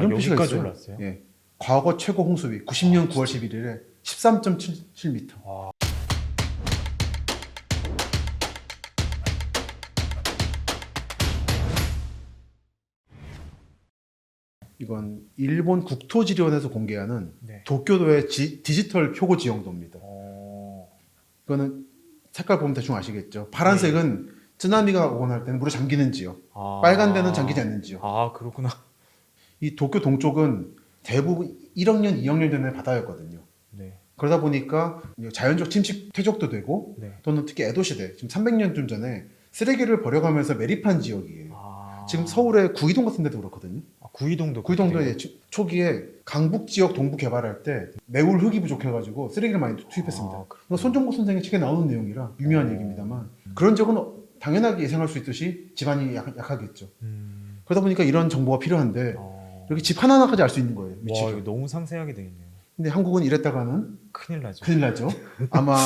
이런 표시가 여기까지 있어요. 올랐어요? 예. 과거 최고 홍수위 90년 9월 11일에 13.77m. 이건 일본 국토지리원에서 공개하는 네. 도쿄도의 디지털 표고 지형도입니다. 어. 이거는 색깔 보면 대충 아시겠죠? 파란색은 쓰나미가 오거나 할 때는 물에 잠기는 지역, 아. 빨간 데는 잠기지 않는 지역. 아, 그렇구나. 이 도쿄 동쪽은 대부분 1억 년, 2억 년 전에 바다였거든요. 네. 그러다 보니까 자연적 침식 퇴적도 되고 네. 또는 특히 에도 시대, 지금 300년쯤 전에 쓰레기를 버려가면서 매립한 지역이에요. 아. 지금 서울의 구이동 같은 데도 그렇거든요. 아, 구이동도 구이동도 그때요? 초기에 강북 지역 동부 개발할 때 매울 흙이 부족해가지고 쓰레기를 많이 투입했습니다. 아, 이거 손정국 선생의 책에 나오는 내용이라 유명한 얘기입니다만 그런 적은 당연하게 예상할 수 있듯이 집안이 약하겠죠. 그러다 보니까 이런 정보가 필요한데 어. 이렇게 집 하나하나까지 알 수 있는 거예요. 와, 위치가. 이거 너무 상세하게 돼 있네요. 근데 한국은 이랬다가는 큰일 나죠. 큰일 나죠. 아마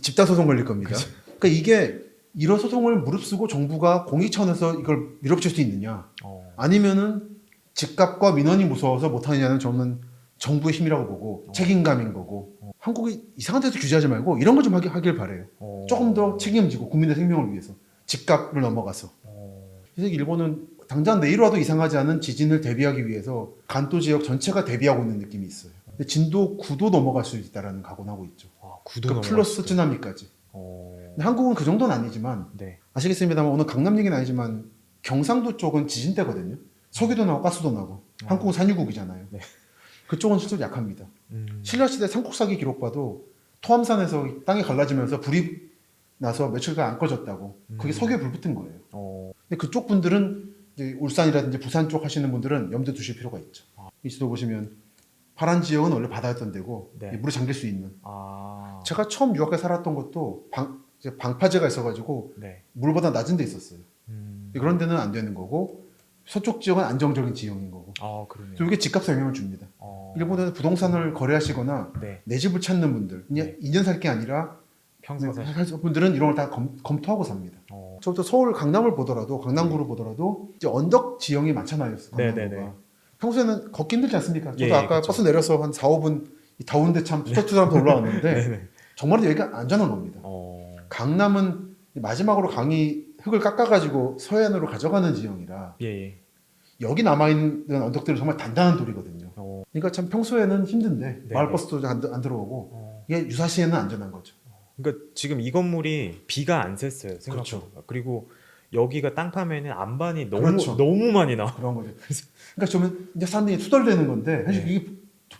집단 소송 걸릴 겁니다. 그러니까 이게 이런 소송을 무릅쓰고 정부가 공익 차원에서 이걸 밀어붙일 수 있느냐, 어. 아니면은 집값과 민원이 무서워서 못하느냐는 저는 정부의 힘이라고 보고 책임감인 거고 한국이 이상한 데서 규제하지 말고 이런 거 좀 하길 바래요. 어. 조금 더 책임지고 국민의 생명을 위해서 집값을 넘어가서. 어. 그래서 일본은 당장 내일 와도 이상하지 않은 지진을 대비하기 위해서 간도 지역 전체가 대비하고 있는 느낌이 있어요. 근데 진도 9도 넘어갈 수 있다라는 각오는 하고 있죠. 아, 구도 그 플러스 쓰나미까지. 어. 근데 한국은 그 정도는 아니지만 네. 아시겠습니다만 오늘 강남 얘기는 아니지만 경상도 쪽은 지진대거든요. 석유도 나고 가스도 나고 한국은 산유국이잖아요. 네. 그쪽은 실제로 약합니다. 신라시대 삼국사기 기록 봐도 토암산에서 땅이 갈라지면서 불이 나서 며칠간 안 꺼졌다고. 그게 석유에 불 붙은 거예요. 어. 근데 그쪽 분들은 이제 울산이라든지 부산 쪽 하시는 분들은 염두에 두실 필요가 있죠. 이 지도 보시면 파란 지역은 원래 바다였던 데고 네. 물에 잠길 수 있는. 아. 제가 처음 유학에 살았던 것도 이제 방파제가 있어가지고 네. 물보다 낮은 데 있었어요. 음. 그런 데는 안 되는 거고 서쪽 지역은 안정적인 지형인 거고. 아, 그러네요. 또 이게 집값에 영향을 줍니다. 어. 일본에서 부동산을 거래하시거나 네. 내 집을 찾는 분들, 그냥 네. 2년 살 게 아니라 평생 사실. 살 분들은 이런 걸 다 검토하고 삽니다. 어. 저부터 서울 강남을 보더라도 강남구를 보더라도 이제 언덕 지형이 많잖아요. 네네네. 강남구가. 평소에는 걷기 힘들지 않습니까? 저도 예, 아까 그쵸. 버스 내려서 한 4, 5분 이 더운데 참 투덜투덜하면서 올라왔는데 네네. 정말 여기가 안전한 겁니다. 어. 강남은 마지막으로 강이 흙을 깎아가지고 서해안으로 가져가는 지형이라 예, 예. 여기 남아있는 언덕들은 정말 단단한 돌이거든요. 어. 그러니까 참 평소에는 힘든데 네. 마을버스도 안 들어오고 어. 이게 유사시에는 안전한 거죠. 그러니까 지금 이 건물이 비가 안 샜어요. 생각보다. 그렇죠. 그리고 여기가 땅 파면은 안반이 너무 그렇죠. 너무 많이 나와. 그런 거죠. 그러니까 저는 이제 사람들이 투덜대는 건데 사실 네.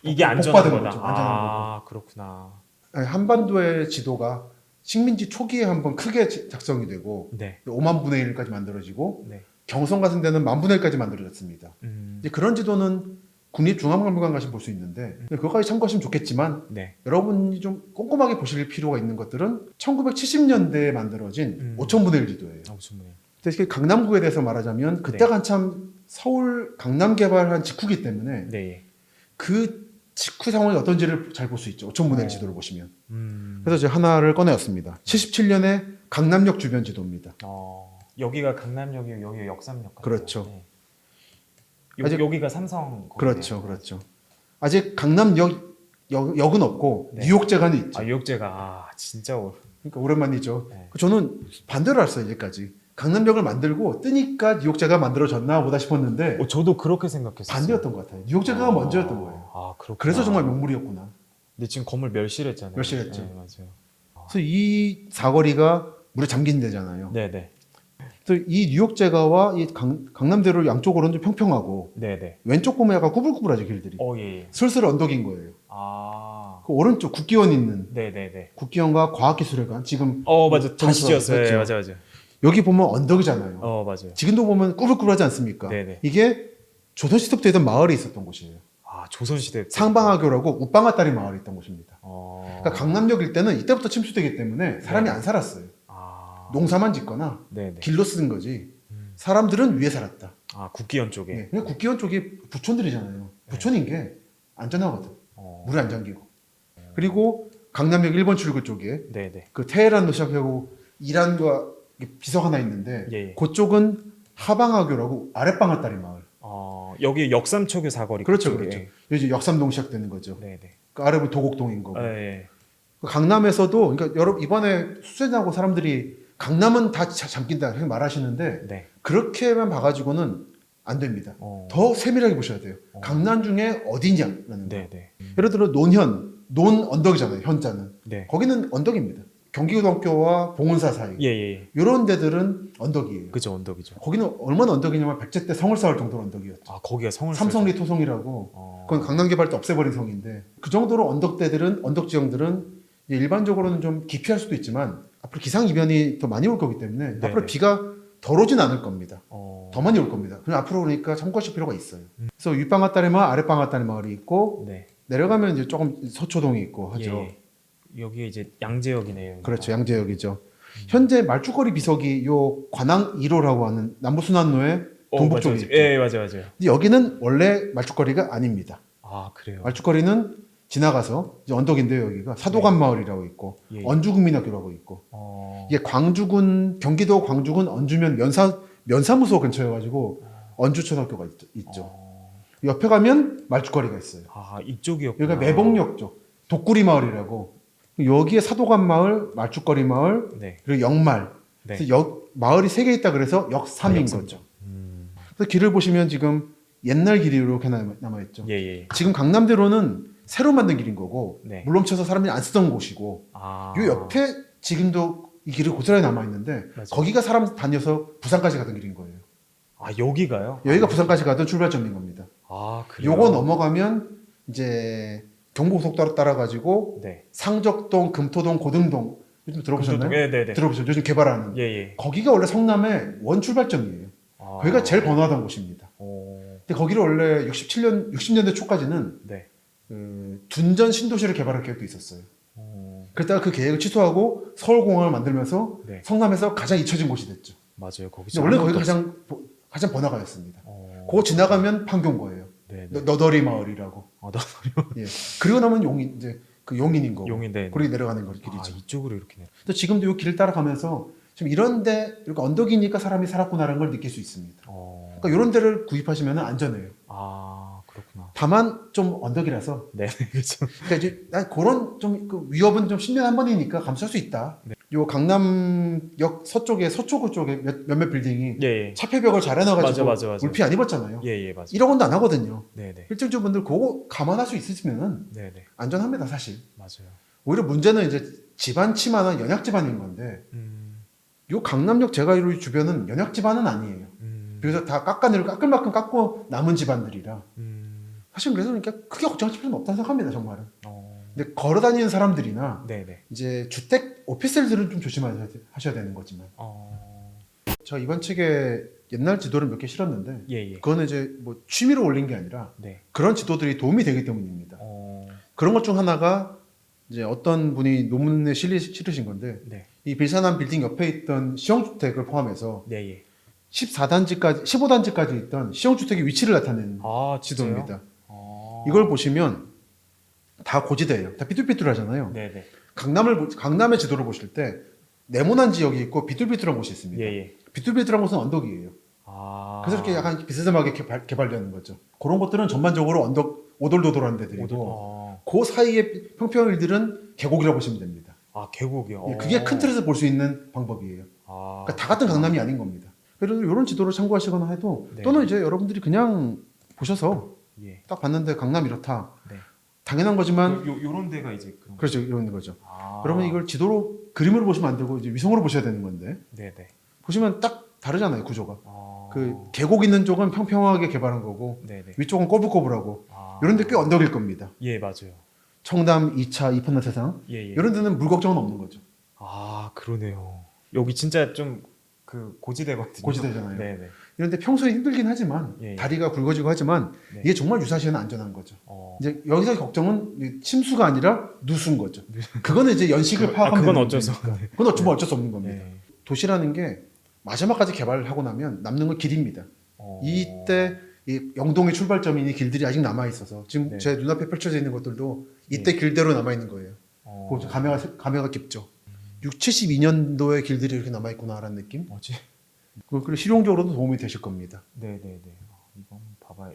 이게 안전한 복받은 거다. 거죠. 안전한 아, 그렇구나. 거고. 한반도의 지도가 식민지 초기에 한번 크게 작성이 되고 네. 5만 분의 1까지 만들어지고 네. 경성 같은 데는 1만 분의 1까지 만들어졌습니다. 이제 그런 지도는 국립중앙박물관 가시면 볼 수 있는데 그것까지 참고하시면 좋겠지만 네. 여러분이 좀 꼼꼼하게 보실 필요가 있는 것들은 1970년대에 만들어진 5천분의 1 지도예요. 엄청나요. 특히 강남구에 대해서 말하자면 그때가 한참 서울 강남 개발한 직후기 때문에 네. 그 직후 상황이 어떤지를 잘 볼 수 있죠. 5천분의 1 지도를 보시면. 음. 그래서 제가 하나를 꺼내왔습니다. 77년에 강남역 주변 지도입니다. 여기가 강남역이고 여기가 역삼역 같아요. 그렇죠. 네. 아직- 여기가 삼성. 그렇죠, 그렇죠. 아직 강남역은 없고 네. 뉴욕제간이 있죠. 아, 뉴욕제가 진짜 그러니까 오랜만이죠. 네. 저는 반대로 알았어요, 이제까지. 강남역을 만들고 뜨니까 뉴욕제가 만들어졌나 보다 싶었는데 저도 그렇게 생각했어요. 반대였던 것 같아요. 뉴욕제가 먼저였던 거예요. 아, 그렇구나. 그래서 정말 명물이었구나. 근데 지금 건물 멸실했잖아요. 멸실했죠. 네, 맞아요. 그래서 이 사거리가 물에 잠긴 데잖아요. 네, 네. 그래서 이 뉴욕제가와 이 강남대로 양쪽으로는 좀 평평하고 네, 네. 왼쪽 보면 약간 구불구불하죠, 길들이. 예, 예. 슬슬 언덕인 거예요. 아. 그 오른쪽 국기원 있는 네, 네, 네. 국기원과 과학기술회관 지금 맞아. 다시 점수가 지었어요. 네, 그렇죠. 맞아. 여기 보면 언덕이잖아요. 맞아요. 지금도 보면 꾸불꾸불하지 않습니까? 네네. 이게 조선시대부터 있던 마을이 있었던 곳이에요. 아, 조선시대. 상방하교라고 웃방아딸이 마을이 있던 곳입니다. 그러니까 어. 강남역 일대는 이때부터 침수되기 때문에 사람이 네. 안 살았어요. 아. 농사만 짓거나 네네. 길로 쓰는 거지. 사람들은 위에 살았다. 아, 국기원 쪽에. 예. 그냥 국기원 쪽이 부촌들이잖아요. 부촌인 게 안전하거든. 어. 물에 안 잠기고. 그리고 강남역 1번 출구 쪽에 네네. 그 테헤란도 시작하고 이란과 비석 하나 있는데 예, 예. 그쪽은 하방하교라고 아랫방아딸이 마을. 여기 역삼초교 사거리 그렇죠, 그쪽에. 그렇죠. 여기 역삼동 시작되는 거죠. 네네. 그 아래로 도곡동인 거고. 예. 강남에서도 그러니까 여러분 이번에 수세자고 사람들이 강남은 다 잠긴다 이렇게 말하시는데 네. 그렇게만 봐가지고는 안 됩니다. 어. 더 세밀하게 보셔야 돼요. 강남 중에 어디냐라는 거. 네네. 예를 들어 논 언덕이잖아요. 현자는 네. 거기는 언덕입니다. 경기고등학교와 봉은사 사이 예예. 이런 데들은 언덕이에요. 그죠, 언덕이죠. 거기는 얼마나 언덕이냐면 백제 때 성을 쌓을 정도로 언덕이었죠. 아 거기가 성을 삼성리 토성이라고 어. 그건 강남개발 때 없애버린 성인데 그 정도로 언덕대들은 언덕 지형들은 이제 일반적으로는 좀 기피할 수도 있지만 앞으로 기상 이변이 더 많이 올 거기 때문에 네네. 앞으로 비가 덜 오진 않을 겁니다. 어. 더 많이 올 겁니다. 그럼 앞으로 그러니까 참고하실 필요가 있어요. 그래서 윗방앗다리 마을, 아랫방앗다리 마을이 있고 네. 내려가면 이제 조금 서초동이 있고 하죠. 예. 여기에 이제 양재역이네요. 그렇죠. 양재역이죠. 현재 말죽거리 비석이 요 관항 1호라고 하는 남부순환로의 동북 쪽에 있죠. 예, 맞아요. 근데 여기는 원래 말죽거리가 아닙니다. 아 그래요. 말죽거리는 지나가서 이제 언덕인데요. 여기가 사도관 마을이라고 있고 예. 언주국민학교라고 있고 이게 광주군 경기도 광주군 언주면 면사무소 근처여가지고 언주초등학교가 있죠. 옆에 가면 말죽거리가 있어요. 아 이쪽이었구나. 여기가 매봉역 쪽 독구리 마을이라고 여기에 사도관 마을, 말죽거리 마을 네. 그리고 역말. 네. 그래서 마을이 3개 있다 그래서 역삼인 역삼. 거죠. 그래서 길을 보시면 지금 옛날 길이 이렇게 남아있죠. 예예. 지금 강남대로는 새로 만든 길인 거고 네. 물럼쳐서 사람들이 안 쓰던 곳이고 아. 요 옆에 지금도 이 길이 고스란히 남아있는데 맞아요. 거기가 사람 다녀서 부산까지 가던 길인 거예요. 아 여기가요? 여기가 부산까지 가던 출발점인 겁니다. 아 그래요. 요거 넘어가면 이제 경부고속도로 따라가지고 네. 상적동, 금토동, 고등동 요즘 들어보셨나요? 네네네. 들어보셨죠? 요즘 개발하는 예예. 거기가 원래 성남의 원 출발점이에요. 아. 거기가 제일 번화하던 곳입니다. 오. 근데 거기를 원래 60년대 초까지는 네. 둔전 신도시를 개발할 계획도 있었어요. 오. 그랬다가 그 계획을 취소하고 서울공항을 만들면서 네. 성남에서 가장 잊혀진 곳이 됐죠. 맞아요. 거기. 근데 원래 거기가 가장 번화가였습니다. 그거 지나가면 판교인 거예요. 네. 너덜이 마을이라고. 나 예. 그리고 나면 용인 이제 그 용인인 거고. 용인데. 거기 내려가는 거 길이죠. 아 이쪽으로 이렇게. 네. 또 지금도 이 길을 따라가면서 좀 이런데 이렇게 언덕이니까 사람이 살았구나라는 걸 느낄 수 있습니다. 그러니까 이런 데를 구입하시면 안전해요. 아 그렇구나. 다만 좀 언덕이라서. 네, 그렇죠. 그러니까 이제 난 그런 좀 그 위협은 좀 10년에 한 번이니까 감수할 수 있다. 네. 요 강남역 서초구 쪽에 몇몇 빌딩이 예. 차폐벽을 잘 해놔가지고 맞아. 물피 안 입었잖아요. 예, 맞아. 1억 원도 안 하거든요. 네네. 실질주분들 그거 감안할 수 있으시면은 네네. 안전합니다 사실. 맞아요. 오히려 문제는 이제 집안 치마나 연약 집안인 건데 요 강남역 제가 이루 주변은 연약 집안은 아니에요. 그래서 다 깎을 만큼 깎고 남은 집안들이라 사실 그래서 그러니까 크게 걱정할 필요는 없다고 생각합니다 정말은. 근데 걸어다니는 사람들이나 네네. 이제 주택 오피스텔들은 좀 조심하셔야 되는 거지만 저 이번 책에 옛날 지도를 몇 개 실었는데 예. 그거는 이제 뭐 취미로 올린 게 아니라 네. 그런 지도들이 도움이 되기 때문입니다. 그런 것 중 하나가 이제 어떤 분이 논문에 실으신 건데 네. 이 빌산암 빌딩 옆에 있던 시형주택을 포함해서 네. 14단지까지 15단지까지 있던 시형주택의 위치를 나타내는 아 진짜요? 지도입니다. 이걸 보시면 다 고지대예요. 다 삐뚤삐뚤하잖아요. 네네. 강남의 지도를 보실 때 네모난 지역이 있고 비뚤비뚤한 곳이 있습니다. 예. 비뚤비뚤한 곳은 언덕이에요. 그래서 이렇게 약간 비스듬하게 개발되는 거죠. 그런 것들은 전반적으로 언덕 오돌도돌한 데들이고 그 사이에 평평한 일들은 계곡이라고 보시면 됩니다. 아 계곡이요. 예, 그게 큰 틀에서 볼 수 있는 방법이에요. 그러니까 다 같은 강남이 아닌 겁니다. 그래서 이런 지도를 참고하시거나 해도 네. 또는 이제 여러분들이 그냥 보셔서 예. 딱 봤는데 강남 이렇다. 네. 당연한 거지만 요런 데가 이제 그런. 그렇죠. 이런 거죠. 그러면 이걸 지도로 그림으로 보시면 안 되고 이제 위성으로 보셔야 되는 건데 네네. 보시면 딱 다르잖아요 구조가. 그 계곡 있는 쪽은 평평하게 개발한 거고 네네. 위쪽은 꼬불꼬불하고 이런 데 꽤 언덕일 겁니다. 예 맞아요. 청담, 2차, 이편나 세상 예. 이런 데는 물 걱정은 없는 거죠. 아 그러네요. 여기 진짜 좀 그 고지대거든요. 고지대잖아요. 네네. 이런 데 평소에 힘들긴 하지만 예. 다리가 굵어지고 하지만 네. 이게 정말 유사시에는 안전한 거죠. 이제 여기서 걱정은 침수가 아니라 누수인 거죠. 그거는 이제 연식을 파악하면 그건 되는 어쩔 수 문제니까. 그건 정말 어쩔 수 없는 겁니다. 네. 도시라는 게 마지막까지 개발을 하고 나면 남는 건 길입니다. 이때 이 영동의 출발점인 이 길들이 아직 남아 있어서 지금 네. 제 눈앞에 펼쳐져 있는 것들도 이때 길대로 남아 있는 거예요. 그 감회가 깊죠. 72년도의 길들이 이렇게 남아 있구나라는 느낌. 뭐지? 그리고 실용적으로도 도움이 되실 겁니다. 네네네. 이건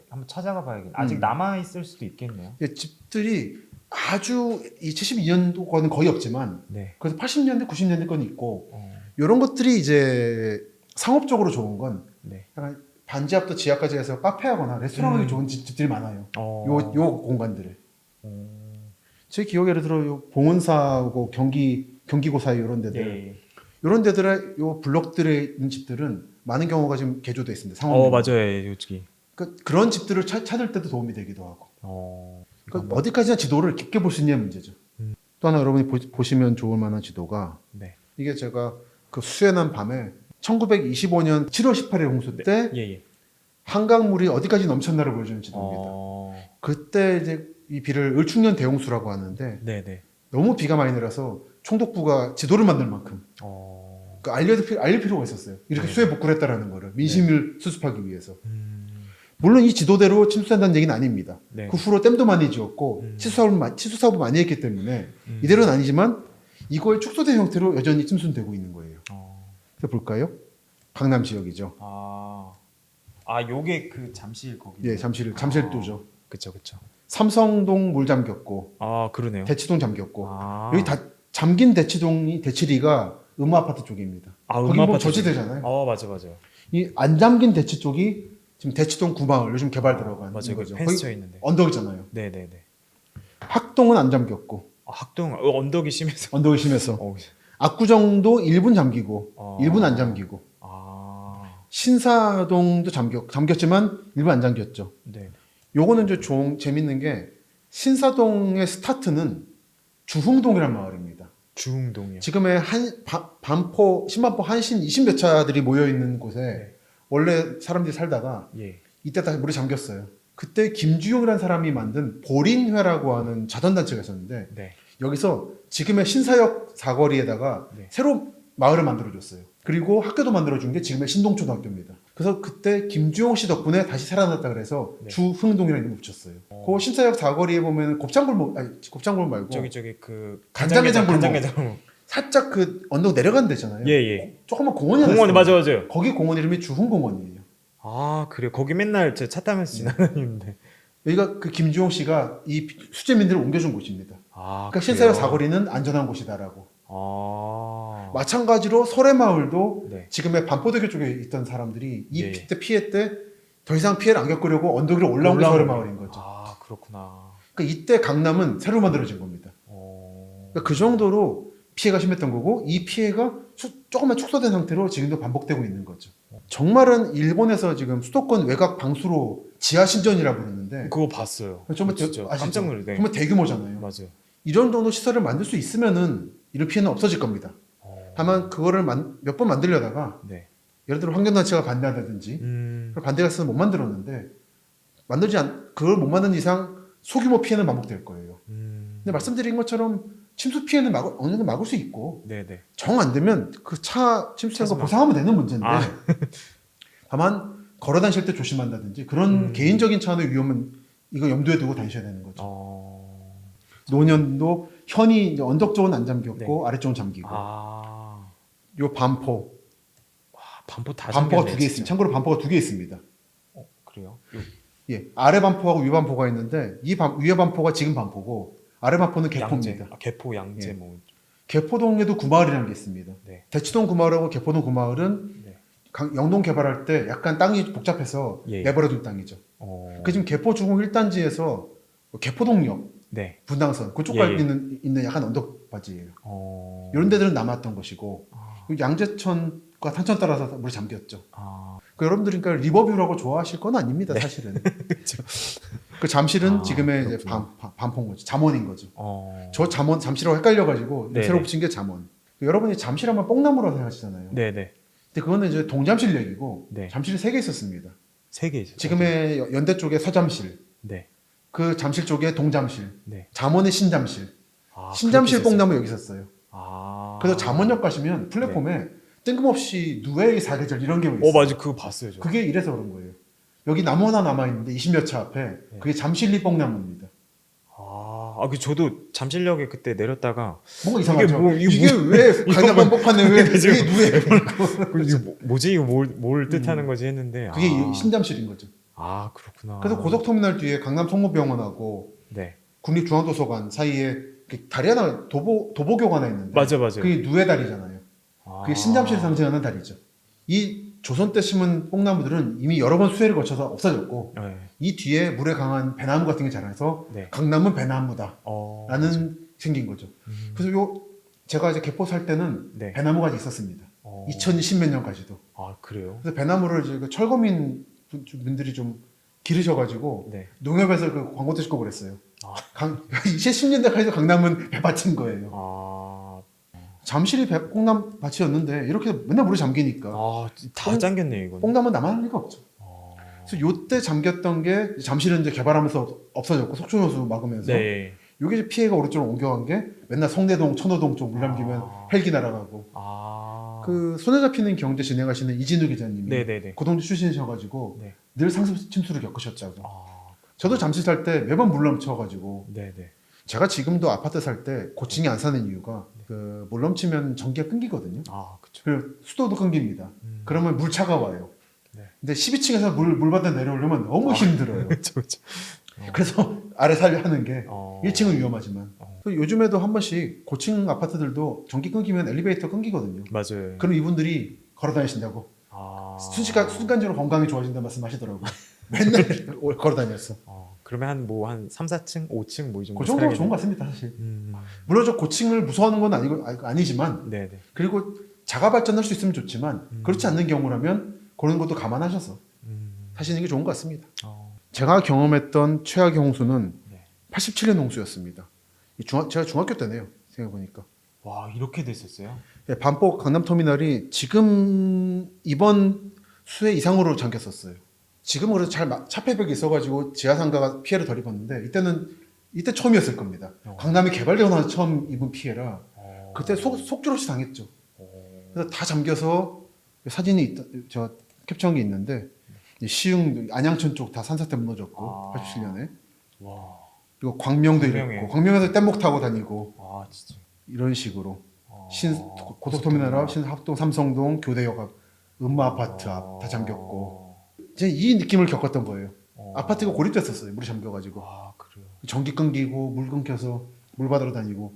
한번 찾아가 봐야겠네. 아직 음. 남아 있을 수도 있겠네요. 이게 집들이 아주 이 72년도 거는 거의 없지만 네. 그래서 80년대, 90년대 건 있고 어, 이런 것들이 이제 상업적으로 좋은 건 네. 약간 반지하부터 지하까지 해서 카페하거나 레스토랑하기 음. 좋은 집들이 많아요. 어. 요 공간들을. 어. 제 기억에 예를 들어 요 봉은사하고 경기고 사이 이런 데들 예. 이런 데들의 요 블록들에 있는 집들은 많은 경우가 지금 개조돼 있습니다. 상업. 맞아요. 예, 솔직히. 그런 집들을 찾을 때도 도움이 되기도 하고. 그러니까 어디까지나 지도를 깊게 볼 수 있냐는 문제죠. 음. 또 하나 여러분이 보시면 좋을 만한 지도가 네. 이게 제가 그 수해난 밤에 1925년 7월 18일 홍수 때 예, 예. 한강물이 어디까지 넘쳤나를 보여주는 지도입니다. 그때 이제 이 비를 을충년 대홍수라고 하는데 네, 네. 너무 비가 많이 내려서 총독부가 지도를 만들 만큼 알릴 필요가 있었어요. 이렇게 네. 수해 복구를 했다라는 거를 민심을 수습하기 위해서. 음. 물론 이 지도대로 침수한다는 얘기는 아닙니다. 네. 그 후로 댐도 많이 지었고 음. 치수 사업을 많이 했기 때문에 이대로는 아니지만 이거의 축소된 형태로 여전히 침수는 되고 있는 거예요. 그래서 볼까요? 강남 지역이죠. 요게 그 잠실 거기. 예, 잠실도죠. 그쵸, 그쵸. 삼성동 물 잠겼고 그러네요. 대치동 잠겼고 여기 여기 다 잠긴 대치리가 음아파트 쪽입니다. 거기 뭐 음아파트 저지대잖아요. 맞아. 이 안 잠긴 대치 쪽이 지금 대치동 9마을 요즘 개발 들어간 맞아요. 거죠. 펜스 쳐 있는데. 언덕이잖아요. 네네네. 학동은 안 잠겼고 학동 언덕이 심해서. 언덕이 심해서 어. 압구정도 일부는 잠기고 일부는 안 잠기고 신사동도 잠겼지만 일부 안 잠겼죠. 네. 요거는 이제 좀 재밌는 게 신사동의 스타트는 주흥동이란 마을입니다. 주흥동이요. 지금의 신반포 한신 20몇 차들이 모여 있는 곳에 네. 원래 사람들이 살다가 예. 이때 다 물이 잠겼어요. 그때 김주용이라는 사람이 만든 보린회라고 하는 자선단체가 있었는데 네. 여기서 지금의 신사역 사거리에다가 네. 새로 마을을 만들어줬어요. 그리고 학교도 만들어준 게 지금의 신동초등학교입니다. 그래서 그때 김주용 씨 덕분에 다시 살아났다 그래서 네. 주흥동이라는 이름을 붙였어요. 그 신사역 사거리에 보면 곱창골목 말고 저기 그 간장게장 골목. 간장게장. 살짝 그 언덕 내려가는 데잖아요. 예. 조그만 공원이 하나 공원 있어요. 맞아요. 거기 공원 이름이 주흥공원이에요. 그래요. 거기 맨날 저 차 타면서 지나다니는데. 여기가 그 김주용 씨가 이 수재민들을 옮겨준 곳입니다. 그러니까 그래요? 신사역 사거리는 안전한 곳이다라고. 마찬가지로 설해마을도 네. 지금의 반포대교 쪽에 있던 사람들이 이 예. 피해 때 더 이상 피해를 안 겪으려고 언덕 위로 올라온 게 설해마을인 거죠. 그렇구나. 그러니까 이때 강남은 새로 만들어진 겁니다. 그러니까 그 정도로 피해가 심했던 거고 이 피해가 조금만 축소된 상태로 지금도 반복되고 있는 거죠. 정말은 일본에서 지금 수도권 외곽 방수로 지하 신전이라 부르는데 그거 봤어요. 정말 진짜 아시죠? 깜짝 놀랐네. 정말 대규모잖아요. 맞아요. 이런 정도 시설을 만들 수 있으면은 이런 피해는 없어질 겁니다. 다만 그거를 몇 번 만들려다가 네. 예를 들어 환경단체가 반대한다든지 그걸 반대가 있어서 못 만들었는데 그걸 못 만든 이상 소규모 피해는 반복될 거예요. 근데 말씀드린 것처럼 침수 피해는 어느 정도 막을 수 있고 네네. 정 안 되면 그 차 침수한 거 보상하면 되는 문제인데 다만 걸어 다니실 때 조심한다든지 그런 개인적인 차원의 위험은 이거 염두에 두고 다니셔야 되는 거죠. 노년도 현이 이제 언덕 쪽은 안 잠겼고 아래쪽은 잠기고 요 반포 반포가 반포가 2개 있습니다. 참고로 반포가 2개 있습니다. 그래요? 예, 아래 반포하고 위 반포가 있는데 위에 반포가 지금 반포고 아래 반포는 개포입니다. 개포 양재 예. 뭐. 개포동에도 구마을이라는 게 있습니다. 네. 대치동 구마을하고 개포동 구마을은 네. 영동 개발할 때 약간 땅이 복잡해서 예. 내버려둔 땅이죠. 그 지금 개포 주공 1단지에서 개포동역 네. 분당선 그쪽 예. 있는 약간 언덕바지예요. 이런 이런 데들은 남았던 것이고 양재천과 탄천 따라서 물이 잠겼죠. 그 여러분들이 그러니까 리버뷰라고 좋아하실 건 아닙니다, 사실은. 그 잠실은 지금의 이제 반포인 거죠. 잠원인 거죠. 저 잠실하고 헷갈려가지고 네네. 새로 붙인 게 잠원. 여러분이 잠실하면 뽕나무라고 생각하시잖아요. 네네. 근데 그거는 이제 동잠실 얘기고 네. 잠실이 3개 있었습니다. 3개 있어요. 지금의 연대 쪽에 서잠실, 네. 그 잠실 쪽에 동잠실, 네. 잠원의 신잠실. 신잠실 뽕나무 여기 있었어요. 그래서 잠원역 가시면 플랫폼에 뜬금없이 누에의 사계절 이런 게 있어요. 맞아. 그거 봤어요. 저. 그게 이래서 그런 거예요. 여기 나무 하나 남아있는데 20몇 차 앞에 그게 잠실리 뽕나무입니다. 저도 잠실역에 그때 내렸다가 뭔가 이상하죠? 이게 왜 강남 한복판에 왜 누에 이거 뭐지? 이거 뭘 뜻하는 거지 했는데 그게 신잠실인 거죠. 아 그렇구나. 그래서 고속터미널 뒤에 강남성모병원하고 네. 국립중앙도서관 사이에 다리 하나 도보교가 하나 있는데 맞아. 그게 누에 다리잖아요. 그게 신잠시를 상징하는 다리죠. 이 조선 때 심은 뽕나무들은 이미 여러 번 수해를 거쳐서 없어졌고 네. 이 뒤에 물에 강한 배나무 같은 게 자라서 네. 강남은 배나무다 맞아. 라는 생긴 거죠. 그래서 제가 이제 개포 살 때는 네. 배나무가 있었습니다. 2010몇 년까지도. 아 그래요? 그래서 배나무를 이제 그 철거민 분들이 좀 기르셔가지고 네. 농협에서 그 광고도 찍고 그랬어요. 아. 2010년대까지도 강남은 배밭인 거예요. 아, 잠실이 뽕남밭이었는데 이렇게 맨날 물에 잠기니까 다 잠겼네요 이건. 뽕남은 나만 할 리가 없죠. 그래서 요때 잠겼던 게 잠실은 이제 개발하면서 없어졌고 속초호수 막으면서 네. 요게 이제 피해가 오른쪽으로 옮겨간 게 맨날 성내동, 천호동 쪽 물 잠기면 헬기 날아가고 그 손에 잡히는 경제 진행하시는 이진우 기자님이 네네네. 고동주 출신이셔가지고 네. 늘 상습 침수를 겪으셨자고. 저도 잠실 살 때 매번 물 넘쳐가지고 네네. 제가 지금도 아파트 살 때 고층에 안 사는 이유가 그 물 넘치면 전기가 끊기거든요. 그쵸. 그리고 수도도 끊깁니다. 그러면 물차가 와요. 네. 근데 12층에서 물 받아 내려오려면 너무 힘들어요. 그쵸. 그래서 아래 살하는 게 1층은 위험하지만 또 요즘에도 한 번씩 고층 아파트들도 전기 끊기면 엘리베이터 끊기거든요. 맞아요. 그럼 이분들이 걸어 다니신다고 순간적으로 건강이 좋아진다 말씀하시더라고요. 맨날 걸어 다녔어. 그러면 한 3, 4층, 5층 뭐 이 정도 그 정도가 좋은 것 같습니다, 사실. 음. 물론 저 고층을 무서워하는 건 아니지만 네네. 그리고 자가 발전할 수 있으면 좋지만 그렇지 않는 경우라면 그런 것도 감안하셔서 하시는 게 좋은 것 같습니다. 제가 경험했던 최악의 홍수는 네. 87년 홍수였습니다. 제가 중학교 때네요. 생각해보니까. 와 이렇게 됐었어요? 예, 반포 강남터미널이 지금 이번 수해 이상으로 잠겼었어요. 지금은 그래도 차폐벽이 있어가지고 지하상가가 피해를 덜 입었는데 이때 처음이었을 겁니다. 강남이 개발되고 나서 처음 입은 피해라 그때 속절없이 당했죠. 그래서 다 잠겨서 사진이 제가 캡처한 게 있는데 시흥 안양천 쪽 다 산사태 무너졌고 87년에 와. 그리고 광명도 광명에. 이랬고 광명에서 뗏목 타고 다니고 진짜. 이런 식으로 고속터미널 앞 신합동 삼성동 교대역 앞 음마 아파트 앞 다 잠겼고 이제 이 느낌을 겪었던 거예요. 아파트가 고립됐었어요. 물이 잠겨가지고 그래요. 전기 끊기고 물 끊겨서 물 받으러 다니고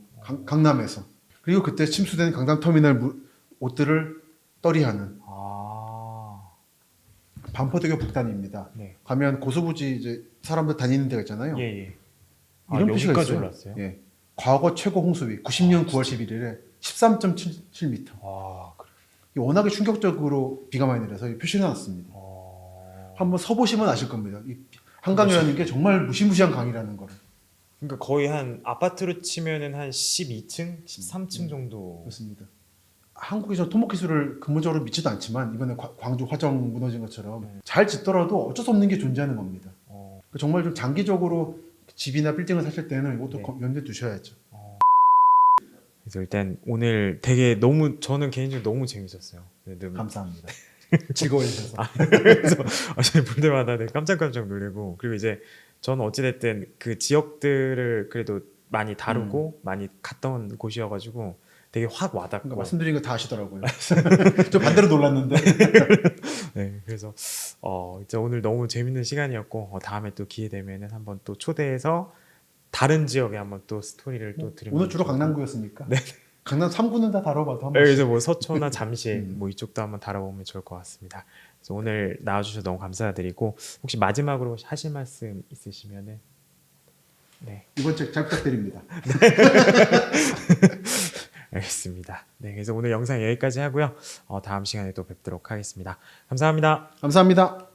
강남에서 그리고 그때 침수된 강남터미널 옷들을 떨이하는 반포대교 북단입니다. 네. 가면 고수부지 이제 사람들 다니는 데가 있잖아요. 예. 이런 표시가 여기까지 있어요. 올랐어요? 예. 과거 최고 홍수위 90년 9월 11일에 13.77m. 그래. 워낙에 충격적으로 비가 많이 내려서 이 표시를 해놨습니다. 한번 서보시면 아실 겁니다. 이 한강이라는 게 정말 무시무시한 강이라는 거를. 그러니까 거의 한 아파트로 치면은 한 12층, 13층 정도. 그렇습니다. 한국에서 토목기술을 근본적으로 믿지도 않지만 이번에 광주 화정 무너진 것처럼 잘 짓더라도 어쩔 수 없는 게 존재하는 겁니다. 정말 좀 장기적으로 집이나 빌딩을 사실 때는 이것도 염두에 두셔야죠. 그래서 일단 오늘 저는 개인적으로 너무 재밌었어요. 감사합니다. 즐거워주셔서. 그래서 저희 볼 때마다 깜짝깜짝 놀래고 그리고 이제 저는 어찌됐든 그 지역들을 그래도 많이 다루고 많이 갔던 곳이어가지고 되게 확 와닿고 그러니까 말씀드린 거 다 아시더라고요. 저 반대로 놀랐는데. 네, 그래서 이제 오늘 너무 재밌는 시간이었고 다음에 또 기회 되면은 한번 또 초대해서 다른 지역에 한번 또 스토리를 또 드리면 오늘 주로 강남구였으니까. 네. 강남 3구는 다 다뤄봐도 한 네, 번씩. 그래서 뭐 서초나 잠실 뭐 이쪽도 한번 다뤄보면 좋을 것 같습니다. 그래서 오늘 나와주셔서 너무 감사드리고 혹시 마지막으로 하실 말씀 있으시면은 네. 이번 책 잘 부탁드립니다. 알겠습니다. 네, 그래서 오늘 영상 여기까지 하고요. 다음 시간에 또 뵙도록 하겠습니다. 감사합니다. 감사합니다.